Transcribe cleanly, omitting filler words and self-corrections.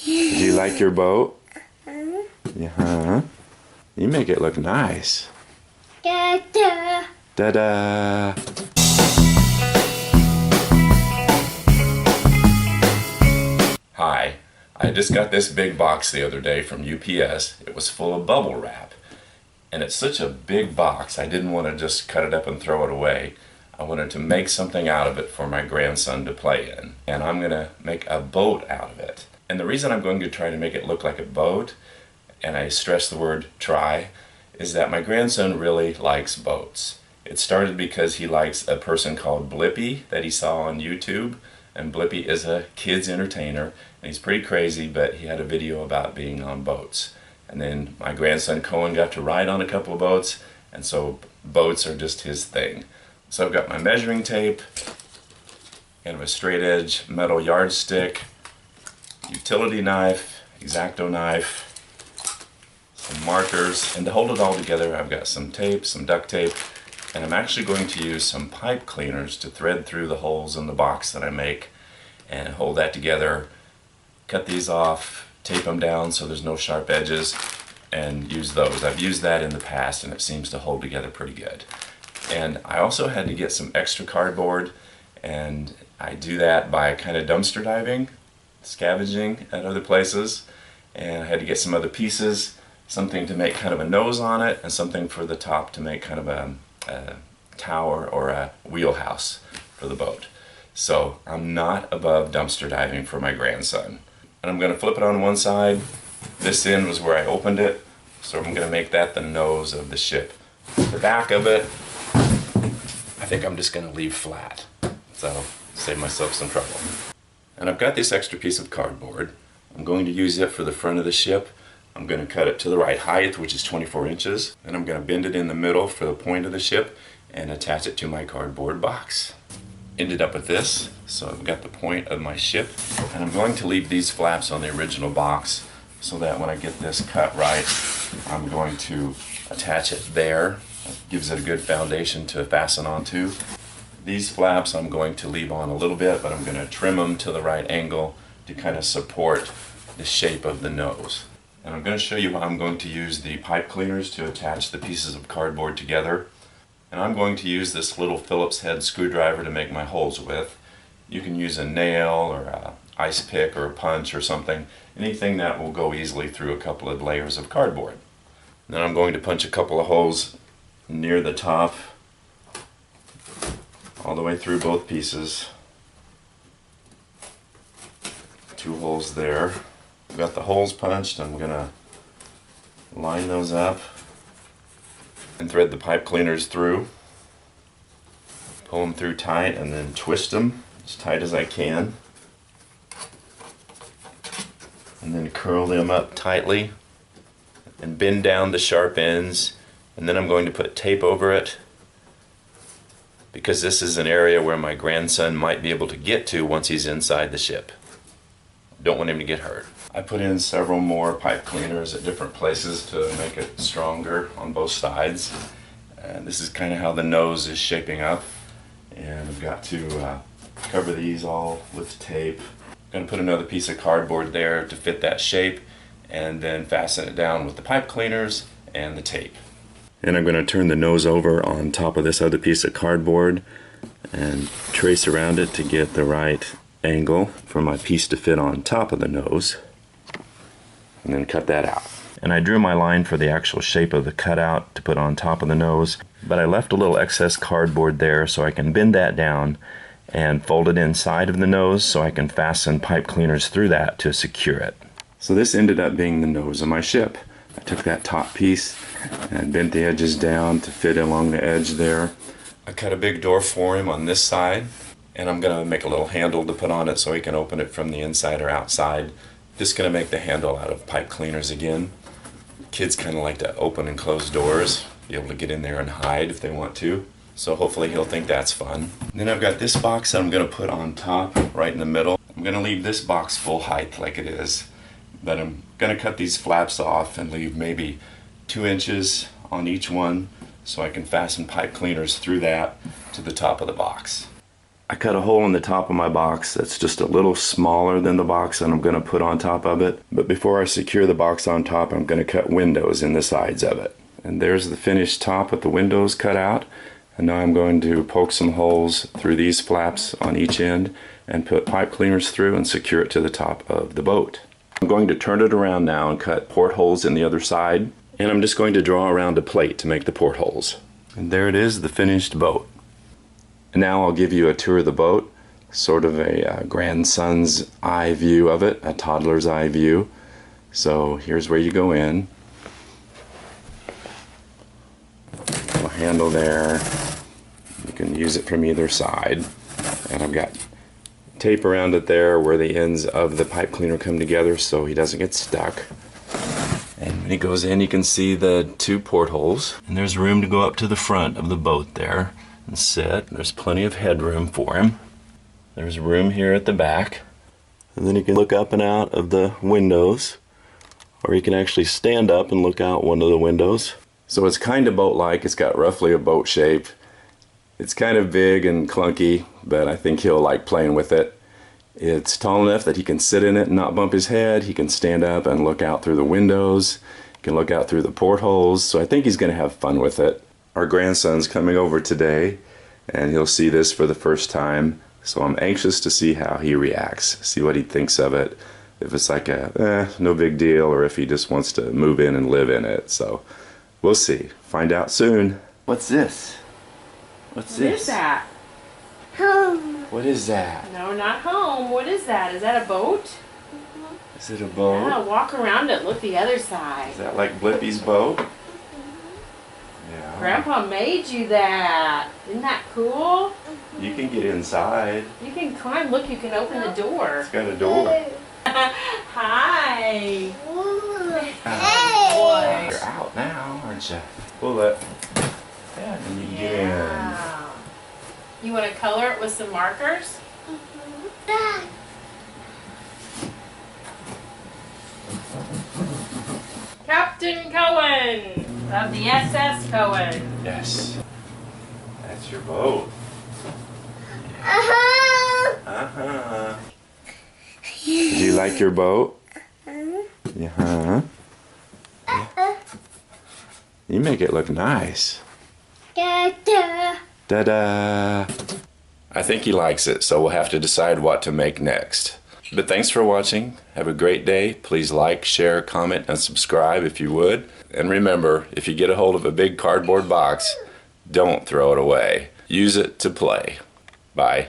Do you like your boat? Yeah. You make it look nice. Da-da. Da-da. Hi. I just got this big box the other day from UPS. It was full of bubble wrap. And it's such a big box, I didn't want to just cut it up and throw it away. I wanted to make something out of it for my grandson to play in. And I'm going to make a boat out of it. And the reason I'm going to try to make it look like a boat, and I stress the word try, is that my grandson really likes boats. It started because he likes a person called Blippi that he saw on YouTube. And Blippi is a kid's entertainer. And he's pretty crazy, but he had a video about being on boats. And then my grandson Cohen got to ride on a couple of boats, and so boats are just his thing. So I've got my measuring tape, kind of a straight edge metal yardstick, utility knife, X-Acto knife, some markers, and to hold it all together I've got some tape, some duct tape, and I'm actually going to use some pipe cleaners to thread through the holes in the box that I make and hold that together, cut these off, tape them down so there's no sharp edges, and use those. I've used that in the past and it seems to hold together pretty good. And I also had to get some extra cardboard, and I do that by kind of dumpster diving, scavenging at other places, and I had to get some other pieces, something to make kind of a nose on it and something for the top to make kind of a tower or a wheelhouse for the boat. So I'm not above dumpster diving for my grandson. And I'm going to flip it on one side. This end was where I opened it, so I'm going to make that the nose of the ship. The back of it, I think I'm just going to leave flat, so save myself some trouble. And I've got this extra piece of cardboard. I'm going to use it for the front of the ship. I'm going to cut it to the right height, which is 24 inches. Then I'm going to bend it in the middle for the point of the ship and attach it to my cardboard box. Ended up with this, so I've got the point of my ship, and I'm going to leave these flaps on the original box so that when I get this cut right, I'm going to attach it there. It gives it a good foundation to fasten onto. These flaps I'm going to leave on a little bit, but I'm going to trim them to the right angle to kind of support the shape of the nose. And I'm going to show you how I'm going to use the pipe cleaners to attach the pieces of cardboard together. And I'm going to use this little Phillips head screwdriver to make my holes with. You can use a nail or a ice pick or a punch or something, anything that will go easily through a couple of layers of cardboard. Then I'm going to punch a couple of holes near the top, all the way through both pieces. 2 holes there. I've got the holes punched. I'm going to line those up and thread the pipe cleaners through. Pull them through tight and then twist them as tight as I can. And then curl them up tightly and bend down the sharp ends. And then I'm going to put tape over it because this is an area where my grandson might be able to get to once he's inside the ship. Don't want him to get hurt. I put in several more pipe cleaners at different places to make it stronger on both sides. And this is kind of how the nose is shaping up. And I've got to cover these all with tape. I'm going to put another piece of cardboard there to fit that shape, and then fasten it down with the pipe cleaners and the tape. And I'm going to turn the nose over on top of this other piece of cardboard and trace around it to get the right angle for my piece to fit on top of the nose, and then cut that out. And I drew my line for the actual shape of the cutout to put on top of the nose, but I left a little excess cardboard there so I can bend that down and fold it inside of the nose so I can fasten pipe cleaners through that to secure it. So this ended up being the nose of my ship. I took that top piece and bent the edges down to fit along the edge there. I cut a big door for him on this side, and I'm going to make a little handle to put on it so he can open it from the inside or outside. Just going to make the handle out of pipe cleaners again. Kids kind of like to open and close doors, be able to get in there and hide if they want to. So hopefully he'll think that's fun. And then I've got this box that I'm going to put on top, right in the middle. I'm going to leave this box full height like it is, but I'm going to cut these flaps off and leave maybe 2 inches on each one so I can fasten pipe cleaners through that to the top of the box. I cut a hole in the top of my box that's just a little smaller than the box that I'm going to put on top of it. But before I secure the box on top, I'm going to cut windows in the sides of it. And there's the finished top with the windows cut out. And now I'm going to poke some holes through these flaps on each end and put pipe cleaners through and secure it to the top of the boat. I'm going to turn it around now and cut portholes in the other side. And I'm just going to draw around a plate to make the portholes. And there it is, the finished boat. And now I'll give you a tour of the boat, sort of a grandson's eye view of it, a toddler's eye view. So here's where you go in. A handle there. You can use it from either side. And I've got tape around it there where the ends of the pipe cleaner come together so he doesn't get stuck. And when he goes in, you can see the 2 portholes. And there's room to go up to the front of the boat there and sit. There's plenty of headroom for him. There's room here at the back. And then you can look up and out of the windows. Or you can actually stand up and look out one of the windows. So it's kind of boat-like. It's got roughly a boat shape. It's kind of big and clunky, but I think he'll like playing with it. It's tall enough that he can sit in it and not bump his head. He can stand up and look out through the windows. He can look out through the portholes. So I think he's going to have fun with it. Our grandson's coming over today, and he'll see this for the first time. So I'm anxious to see how he reacts, see what he thinks of it. If it's like no big deal, or if he just wants to move in and live in it. So we'll see. Find out soon. What's this? What's this? What is that? Home. What is that? No, not home. What is that? Is that a boat? Is it a boat? Yeah, walk around it. Look the other side. Is that like Blippi's boat? Yeah. Grandpa made you that. Isn't that cool? You can get inside. You can climb. Look, you can open the door. It's got a door. Hi. Hey. You're out now, aren't you? Pull it. Yeah, and you can get in. Yeah. You want to color it with some markers? Captain Cohen of the SS Cohen. Yes. That's your boat. Uh-huh. Did you like your boat? Uh-huh. You make it look nice. Ta-da! I think he likes it, so we'll have to decide what to make next. But thanks for watching. Have a great day. Please like, share, comment, and subscribe if you would. And remember, if you get a hold of a big cardboard box, don't throw it away. Use it to play. Bye.